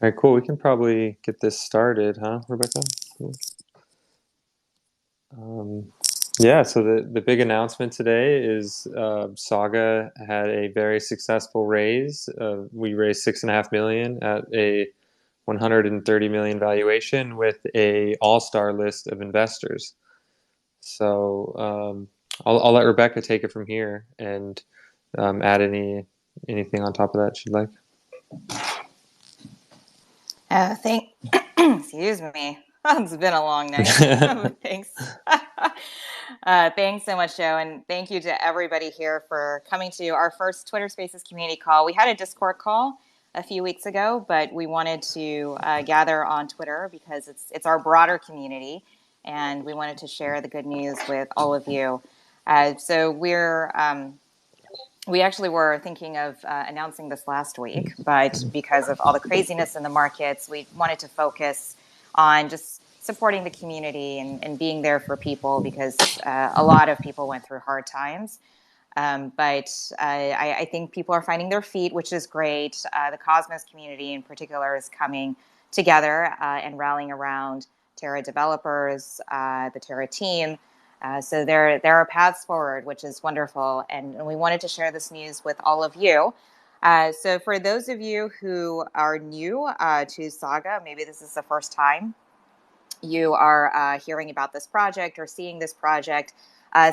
All right, cool. We can probably get this started, huh, Rebecca? Cool. Um, yeah, so the big announcement today is Saga had a very successful raise. We raised 6.5 million at a 130 million valuation with a all-star list of investors. So I'll let Rebecca take it from here and add anything on top of that she'd like. Thank, excuse me. It's been a long night. Thanks. Thanks so much, Joe. And thank you to everybody here for coming to our first Twitter Spaces community call. We had a Discord call a few weeks ago, but we wanted to gather on Twitter because it's our broader community, and we wanted to share the good news with all of you. So we actually were thinking of announcing this last week, but because of all the craziness in the markets, we wanted to focus on just supporting the community and being there for people because a lot of people went through hard times. But I think people are finding their feet, which is great. The Cosmos community in particular is coming together and rallying around Terra developers, the Terra team. So there are paths forward, which is wonderful. And we wanted to share this news with all of you. So for those of you who are new to Saga, maybe this is the first time you are hearing about this project or seeing this project.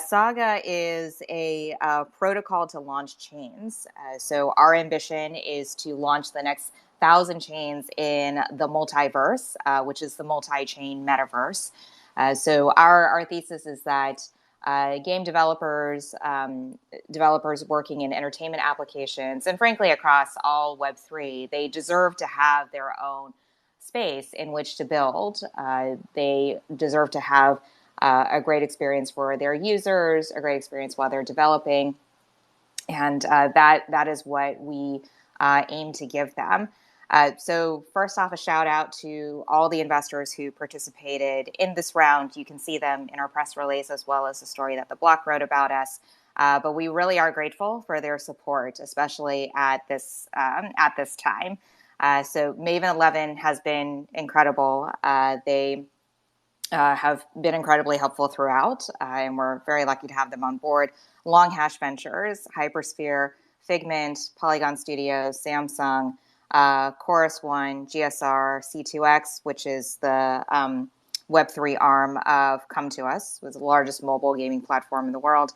Saga is a protocol to launch chains. So our ambition is to launch the next 1,000 chains in the multiverse, which is the multi-chain metaverse. So our thesis is that game developers, developers working in entertainment applications, and frankly across all Web3, they deserve to have their own space in which to build. They deserve to have a great experience for their users, a great experience while they're developing, and that is what we aim to give them. So first off, a shout out to all the investors who participated in this round. You can see them in our press release as well as the story that the block wrote about us. But we really are grateful for their support, especially at this time. So Maven 11 has been incredible. They have been incredibly helpful throughout, and we're very lucky to have them on board. Long Hash Ventures, Hypersphere, Figment, Polygon Studios, Samsung, Chorus One, GSR, C2X, which is the Web3 arm of Come To Us, was the largest mobile gaming platform in the world.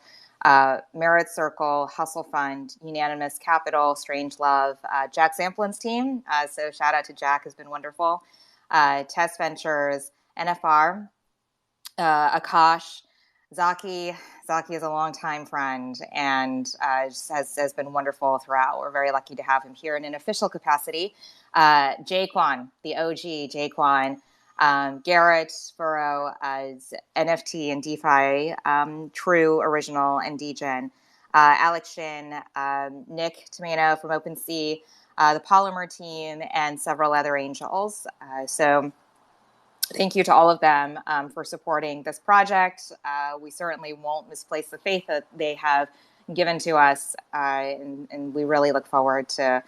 Merit Circle, Hustle Fund, Unanimous Capital, Strange Love, Jack Samplin's team. So shout out to Jack, has been wonderful. Test Ventures, NFR, Akash, Zaki. Zaki is a longtime friend and has been wonderful throughout. We're very lucky to have him here in an official capacity. Jaquan, the OG Jaquan, Garrett Furrow as NFT and DeFi, True Original and DGen, Alex Shin, Nick Tomano from OpenSea, the Polymer team, and several other angels. So thank you to all of them for supporting this project. We certainly won't misplace the faith that they have given to us, and we really look forward to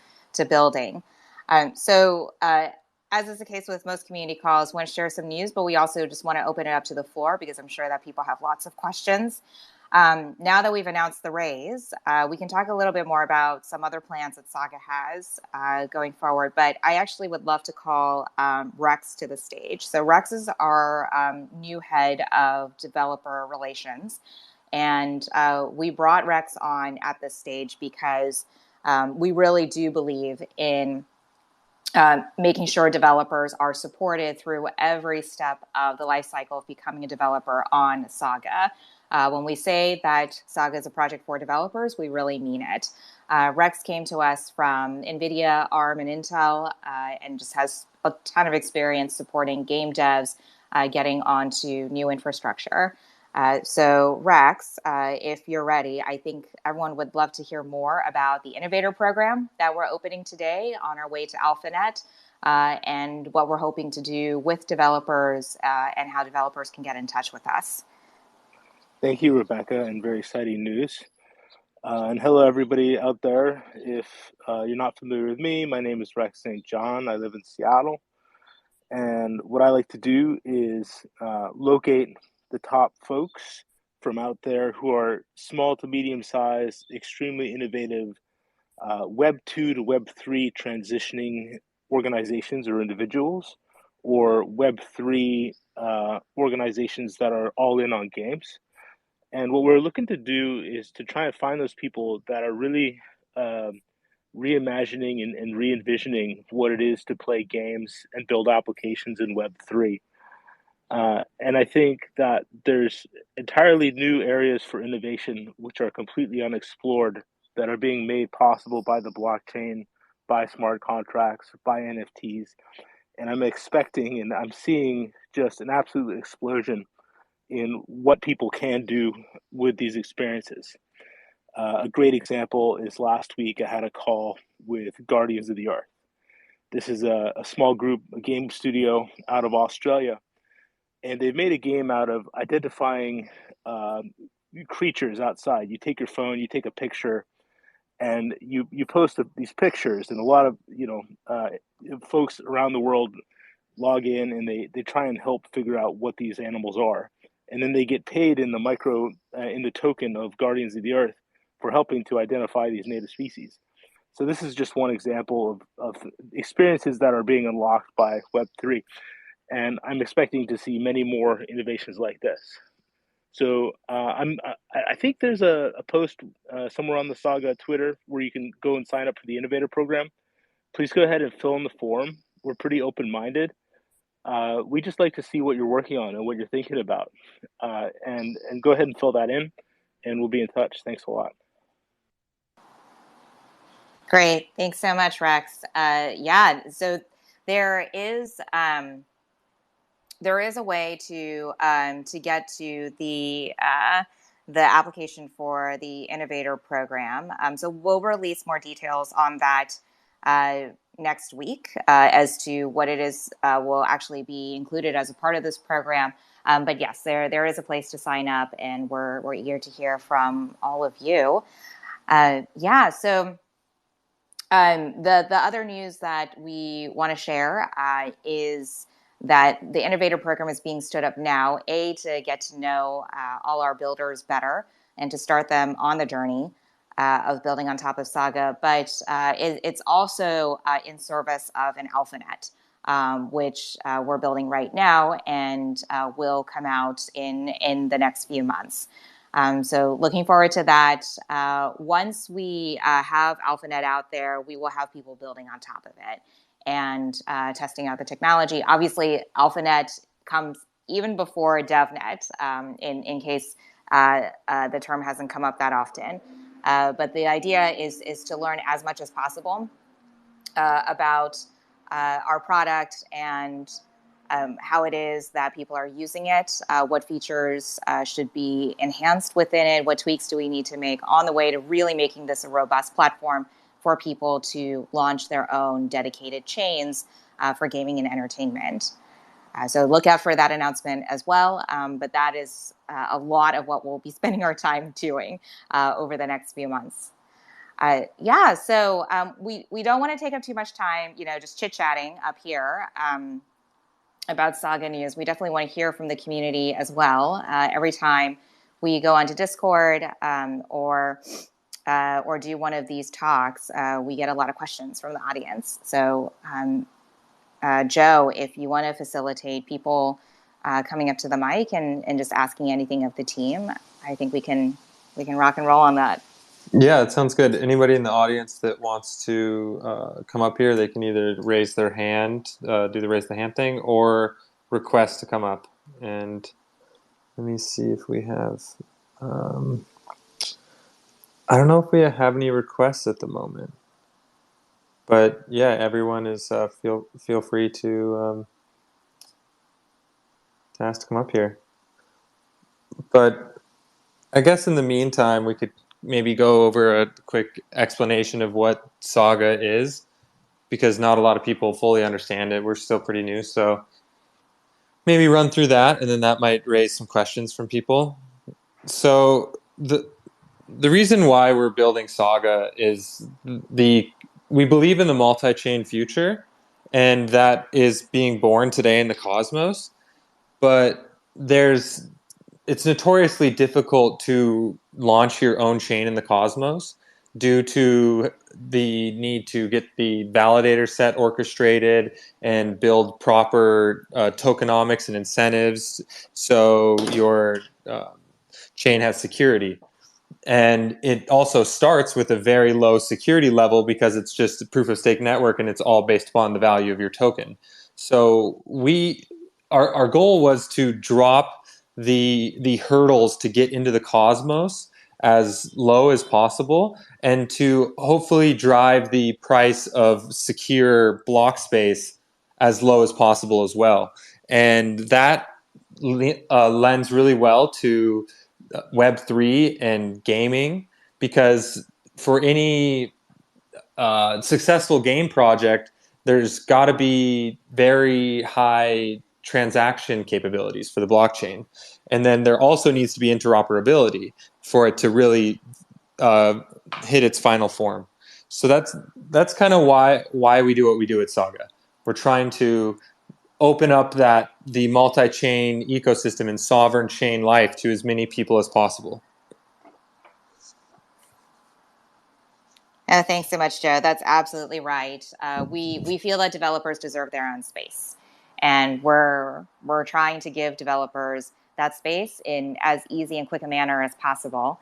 building. As is the case with most community calls, we want to share some news, but we also just want to open it up to the floor because I'm sure that people have lots of questions. Now that we've announced the raise, we can talk a little bit more about some other plans that Saga has going forward. But I actually would love to call Rex to the stage. So Rex is our new head of developer relations. And we brought Rex on at this stage because we really do believe in making sure developers are supported through every step of the life cycle of becoming a developer on Saga. When we say that Saga is a project for developers, we really mean it. Rex came to us from NVIDIA, ARM, and Intel, and just has a ton of experience supporting game devs getting onto new infrastructure. So Rex, if you're ready, I think everyone would love to hear more about the Innovator Program that we're opening today on our way to AlphaNet, and what we're hoping to do with developers and how developers can get in touch with us. Thank you, Rebecca, and very exciting news. And hello, everybody out there. If you're not familiar with me, my name is Rex St. John. I live in Seattle. And what I like to do is locate the top folks from out there who are small to medium sized, extremely innovative Web 2 to Web 3 transitioning organizations or individuals, or Web 3 organizations that are all in on games. And what we're looking to do is to try and find those people that are really reimagining and re envisioning what it is to play games and build applications in Web3. And I think that there's entirely new areas for innovation which are completely unexplored that are being made possible by the blockchain, by smart contracts, by NFTs. And I'm expecting and I'm seeing just an absolute explosion in what people can do with these experiences. A great example is last week I had a call with Guardians of the Earth. This is a small group, a game studio out of Australia, and they've made a game out of identifying uh, creatures outside. You take your phone, you take a picture, and you post these pictures, and a lot of folks around the world log in and they try and help figure out what these animals are, and then they get paid in the micro in the token of Guardians of the Earth for helping to identify these native species. So this is just one example of experiences that are being unlocked by Web3, and I'm expecting to see many more innovations like this. So I think there's a post somewhere on the Saga Twitter where you can go and sign up for the Innovator Program. Please go ahead and fill in the form. We're pretty open minded. We just like to see what you're working on and what you're thinking about, and go ahead and fill that in, and we'll be in touch. Thanks a lot. Great. Thanks so much, Rex. Yeah, so there is there is a way to get to the application for the innovator program. So we'll release more details on that next week as to what it is will actually be included as a part of this program. But yes, there is a place to sign up, and we're eager to hear from all of you. Yeah, so the other news that we want to share is that the Innovator Program is being stood up now, to get to know all our builders better and to start them on the journey of building on top of Saga, but it's also in service of an AlphaNet, which we're building right now and will come out in the next few months. So looking forward to that. Once we have AlphaNet out there, we will have people building on top of it and testing out the technology. Obviously, AlphaNet comes even before DevNet, in case the term hasn't come up that often. But the idea is to learn as much as possible about our product and how it is that people are using it, what features should be enhanced within it, what tweaks do we need to make on the way to really making this a robust platform for people to launch their own dedicated chains for gaming and entertainment. So look out for that announcement as well. But that is a lot of what we'll be spending our time doing over the next few months. Yeah, so we don't want to take up too much time, just chit-chatting up here about Saga News. We definitely want to hear from the community as well. Every time we go onto Discord or do one of these talks, we get a lot of questions from the audience. So Joe, if you want to facilitate people coming up to the mic and just asking anything of the team, I think we can rock and roll on that. Yeah, it sounds good. Anybody in the audience that wants to come up here, they can either raise their hand, do the raise the hand thing, or request to come up. And let me see if we have. I don't know if we have any requests at the moment, but yeah, everyone is feel free to ask to come up here. But I guess in the meantime, we could maybe go over a quick explanation of what Saga is, because not a lot of people fully understand it. We're still pretty new, so maybe run through that, and then that might raise some questions from people. So the reason why we're building Saga is the we believe in the multi-chain future, and that is being born today in the Cosmos. But there's it's notoriously difficult to launch your own chain in the Cosmos due to the need to get the validator set orchestrated and build proper tokenomics and incentives so your chain has security. And it also starts with a very low security level because it's just a proof of stake network and it's all based upon the value of your token. So our goal was to drop the hurdles to get into the Cosmos as low as possible and to hopefully drive the price of secure block space as low as possible as well. And that lends really well to Web3 and gaming, because for any successful game project, there's got to be very high transaction capabilities for the blockchain. And then there also needs to be interoperability for it to really uh, hit its final form. So that's kind of why we do what we do at Saga. We're trying to open up that the multi-chain ecosystem and sovereign chain life to as many people as possible. Thanks so much, Joe. That's absolutely right. We feel that developers deserve their own space, and we're trying to give developers that space in as easy and quick a manner as possible,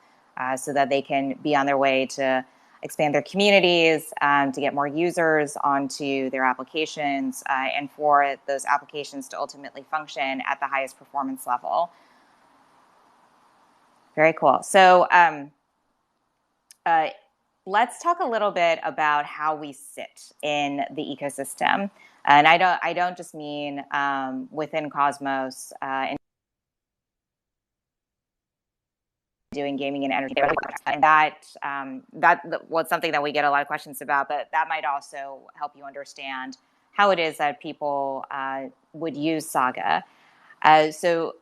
so that they can be on their way to expand their communities, to get more users onto their applications, and for those applications to ultimately function at the highest performance level. Very cool. So. Let's talk a little bit about how we sit in the ecosystem, and I don't just mean within Cosmos and doing gaming and energy, and that was something that we get a lot of questions about. But that might also help you understand how it is that people would use Saga. So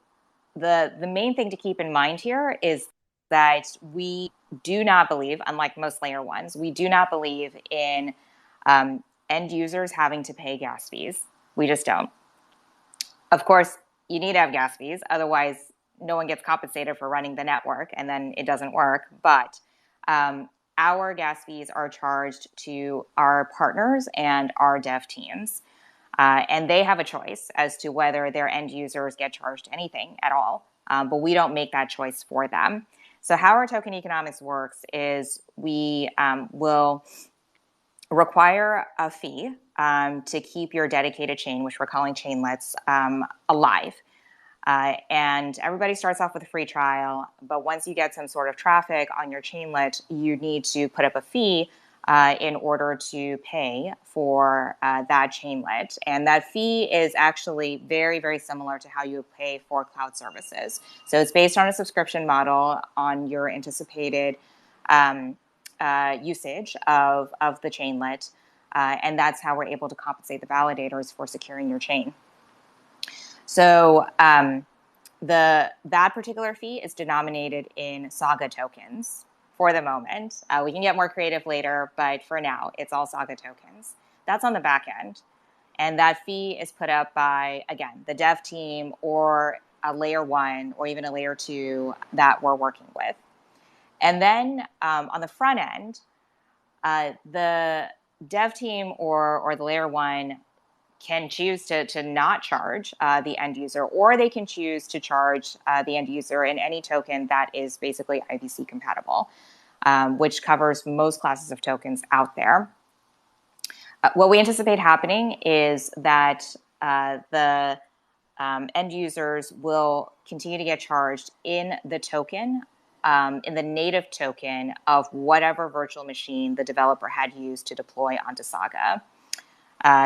the main thing to keep in mind here is that we do not believe, unlike most layer ones, we do not believe in end users having to pay gas fees. We just don't. Of course, you need to have gas fees, otherwise no one gets compensated for running the network, and then it doesn't work. But our gas fees are charged to our partners and our dev teams. And they have a choice as to whether their end users get charged anything at all, but we don't make that choice for them. So how our token economics works is we will require a fee to keep your dedicated chain, which we're calling chainlets, alive. And everybody starts off with a free trial, but once you get some sort of traffic on your chainlet, you need to put up a fee in order to pay for that chainlet. And that fee is actually very, very similar to how you pay for cloud services. So it's based on a subscription model on your anticipated usage of the chainlet. And that's how we're able to compensate the validators for securing your chain. So that particular fee is denominated in Saga tokens for the moment. We can get more creative later, but for now, it's all Saga tokens. That's on the back end. And that fee is put up by, again, the dev team or a layer one or even a layer two that we're working with. And then on the front end, the dev team or the layer one can choose to not charge the end user, or they can choose to charge the end user in any token that is basically IBC compatible, which covers most classes of tokens out there. What we anticipate happening is that the end users will continue to get charged in the token, in the native token of whatever virtual machine the developer had used to deploy onto Saga.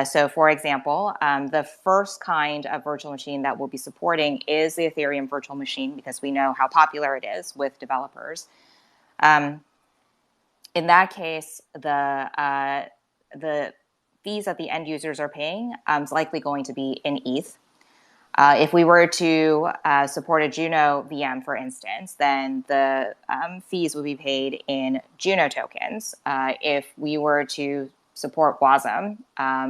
So for example, the first kind of virtual machine that we'll be supporting is the Ethereum virtual machine, because we know how popular it is with developers. In that case, the fees that the end users are paying is likely going to be in ETH. If we were to support a Juno VM, for instance, then the fees would be paid in Juno tokens. If we were to support WASM,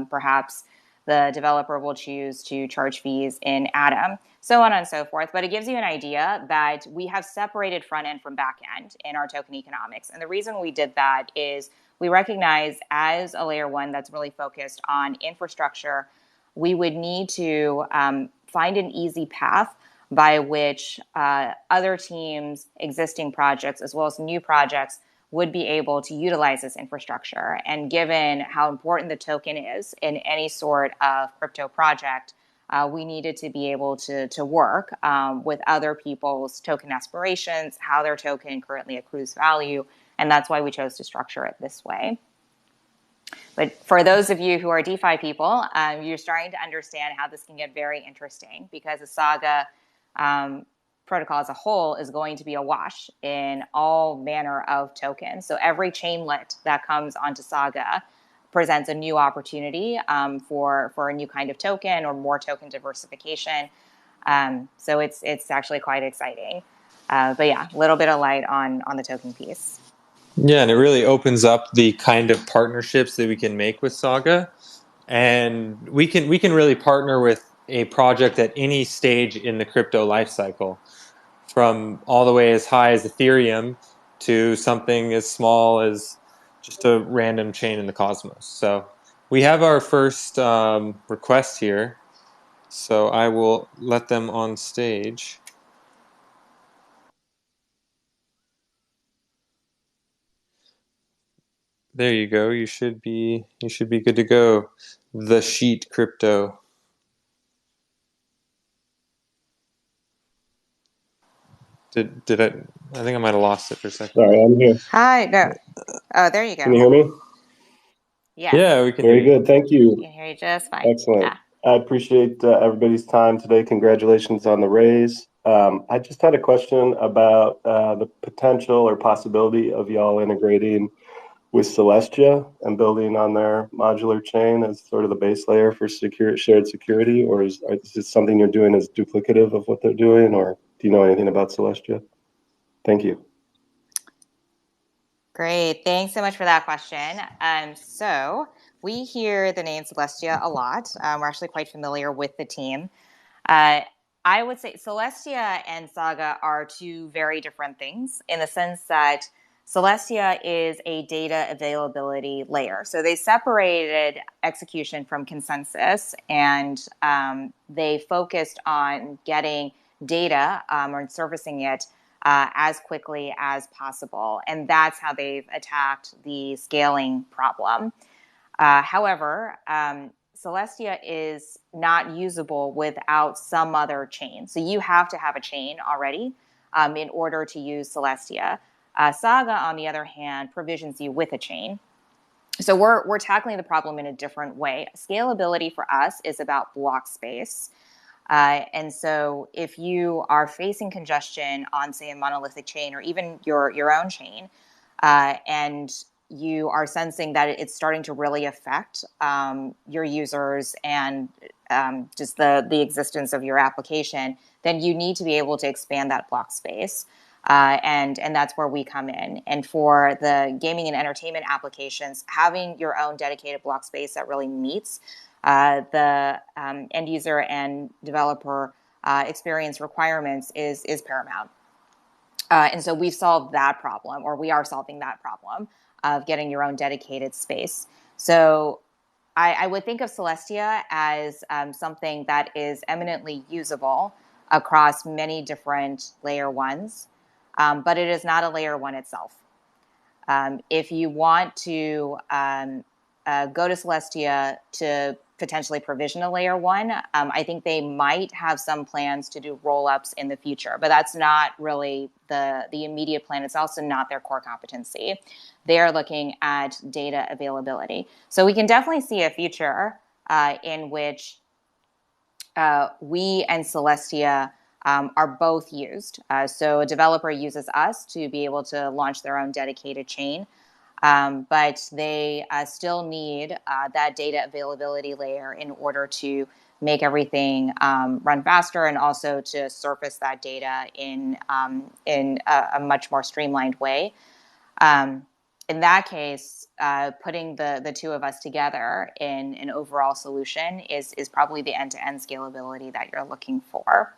perhaps the developer will choose to charge fees in Atom, so on and so forth. But it gives you an idea that we have separated front end from back end in our token economics. And the reason we did that is we recognize as a layer one that's really focused on infrastructure, we would need to find an easy path by which other teams, existing projects, as well as new projects, would be able to utilize this infrastructure. And given how important the token is in any sort of crypto project, we needed to be able to work with other people's token aspirations, how their token currently accrues value, and that's why we chose to structure it this way. But for those of you who are DeFi people, you're starting to understand how this can get very interesting, because the Saga protocol as a whole is going to be awash in all manner of tokens. So every chainlet that comes onto Saga presents a new opportunity for a new kind of token or more token diversification. So it's actually quite exciting. But yeah, a little bit of light on the token piece. Yeah, and it really opens up the kind of partnerships that we can make with Saga, and we can really partner with a project at any stage in the crypto lifecycle, from all the way as high as Ethereum to something as small as just a random chain in the cosmos. So we have our first request here, so I will let them on stage. There you go. You should be good to go. The Sheet Crypto. Did I think I might have lost it for a second. Sorry, I'm here. Hi, no. Oh, there you go. Can you hear me? Yes. Yeah, we can Very hear you. good. Thank We you. can hear you just fine. Excellent. Yeah. I appreciate everybody's time today. Congratulations on the raise. I just had a question about the potential or possibility of y'all integrating with Celestia and building on their modular chain as sort of the base layer for shared security, or is this something you're doing as duplicative of what they're doing, or do you know anything about Celestia? Thank you. Great. Thanks so much for that question. So we hear the name Celestia a lot. We're actually quite familiar with the team. I would say Celestia and Saga are two very different things, in the sense that Celestia is a data availability layer. So they separated execution from consensus, and they focused on getting data or surfacing it as quickly as possible. And that's how they've attacked the scaling problem. However, Celestia is not usable without some other chain. So you have to have a chain already in order to use Celestia. Saga, on the other hand, provisions you with a chain. So we're tackling the problem in a different way. Scalability for us is about block space. And so if you are facing congestion on, say, a monolithic chain or even your own chain, and you are sensing that it's starting to really affect your users and just the existence of your application, then you need to be able to expand that block space. And that's where we come in. And for the gaming and entertainment applications, having your own dedicated block space that really meets the end user and developer experience requirements is paramount. And so we've solved that problem, or we are solving that problem of getting your own dedicated space. So I would think of Celestia as something that is eminently usable across many different layer ones, but it is not a layer one itself. If you want to go to Celestia to potentially provision a layer one, I think they might have some plans to do roll-ups in the future, but that's not really the immediate plan. It's also not their core competency. They're looking at data availability. So we can definitely see a future in which we and Celestia are both used. So a developer uses us to be able to launch their own dedicated chain. But they still need that data availability layer in order to make everything run faster, and also to surface that data in a much more streamlined way. In that case, putting the two of us together in an overall solution is probably the end-to-end scalability that you're looking for.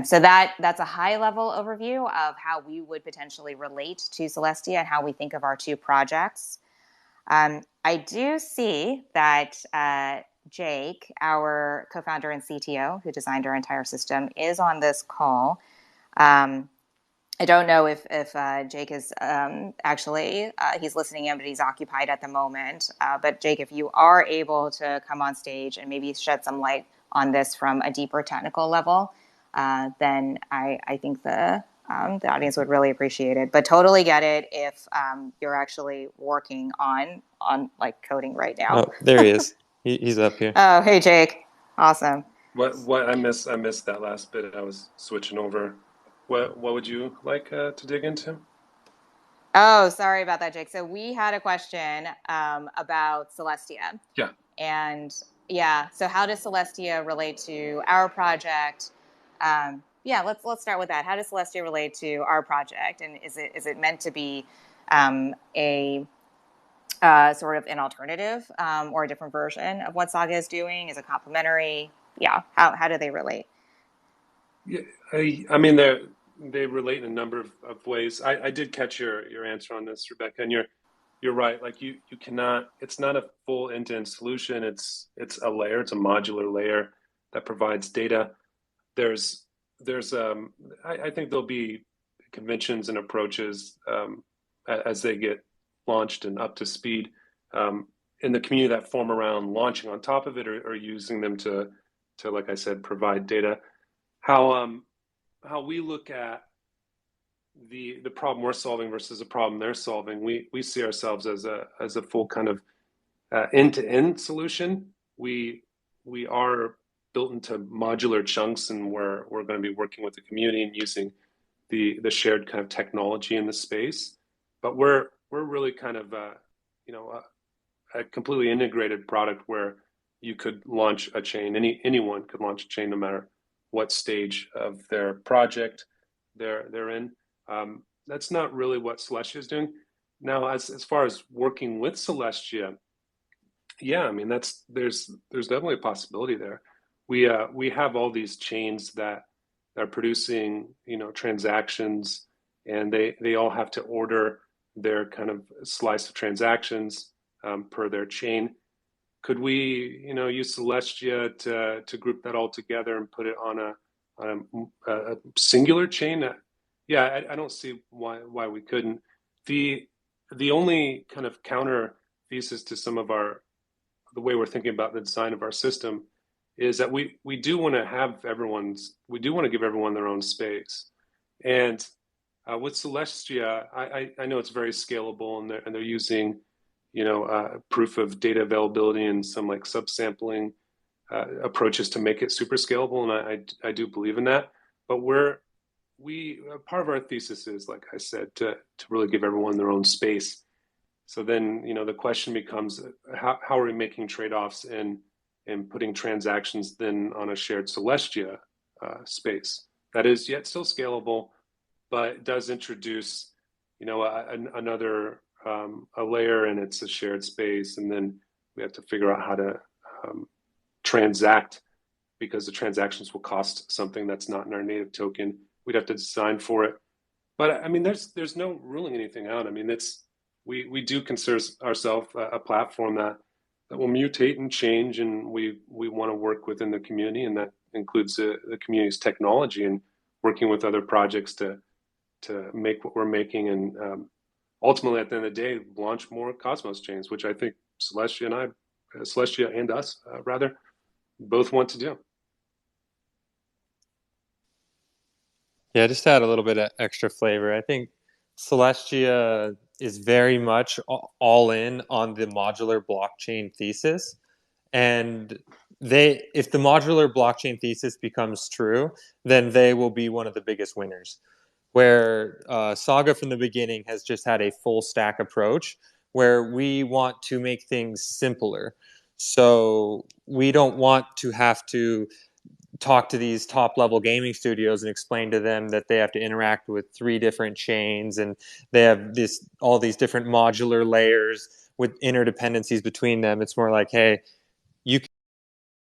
So that's a high-level overview of how we would potentially relate to Celestia and how we think of our two projects. I do see that Jake, our co-founder and CTO, who designed our entire system, is on this call. I don't know if Jake is actually, he's listening in, but he's occupied at the moment. But Jake, if you are able to come on stage and maybe shed some light on this from a deeper technical level, then I think the audience would really appreciate it. But totally get it if you're actually working on like coding right now. Oh, there he is. He's up here. Oh, hey Jake, awesome. What I missed that last bit. I was switching over. What would you like to dig into? Oh, sorry about that, Jake. So we had a question about Celestia. Yeah. And yeah, so how does Celestia relate to our project? Yeah, let's start with that. How does Celestia relate to our project, and is it meant to be a sort of an alternative or a different version of what Saga is doing? Is it complementary? Yeah, how do they relate? Yeah, I mean they relate in a number of ways. I did catch your answer on this, Rebecca, and you're right. Like you cannot. It's not a full end-to-end solution. It's a layer. It's a modular layer that provides data. There's I think there'll be conventions and approaches as they get launched and up to speed in the community that form around launching on top of it, or using them to like I said, provide data. How we look at the problem we're solving versus the problem they're solving, we see ourselves as a full kind of end-to-end solution. We are built into modular chunks, and we're going to be working with the community and using the shared kind of technology in the space. But we're really kind of a completely integrated product where you could launch a chain. Anyone could launch a chain, no matter what stage of their project they're in. That's not really what Celestia is doing. Now, as far as working with Celestia, yeah, I mean there's definitely a possibility there. We have all these chains that are producing transactions, and they all have to order their kind of slice of transactions per their chain. Could we use Celestia to group that all together and put it on a singular chain? Yeah, I don't see why we couldn't. The only kind of counter thesis to some of the way we're thinking about the design of our system is that we do want to give everyone their own space. And with Celestia, I know it's very scalable, and they're using proof of data availability and some like subsampling approaches to make it super scalable, and I do believe in that. But part of our thesis is, like I said, to really give everyone their own space. So then the question becomes, how are we making trade-offs and putting transactions then on a shared Celestia space that is yet still scalable, but it does introduce another a layer, and it's a shared space, and then we have to figure out how to transact, because the transactions will cost something that's not in our native token. We'd have to design for it. But I mean, there's no ruling anything out. I mean, we do consider ourselves a platform that will mutate and change, and we want to work within the community, and that includes the community's technology and working with other projects to make what we're making, and ultimately at the end of the day launch more Cosmos chains, which I think Celestia and us rather both want to do. Yeah, just to add a little bit of extra flavor, I think Celestia is very much all in on the modular blockchain thesis. And if the modular blockchain thesis becomes true, then they will be one of the biggest winners. where Saga from the beginning has just had a full stack approach where we want to make things simpler. So we don't want to have to talk to these top level gaming studios and explain to them that they have to interact with 3 different chains and they have all these different modular layers with interdependencies between them. It's more like, hey,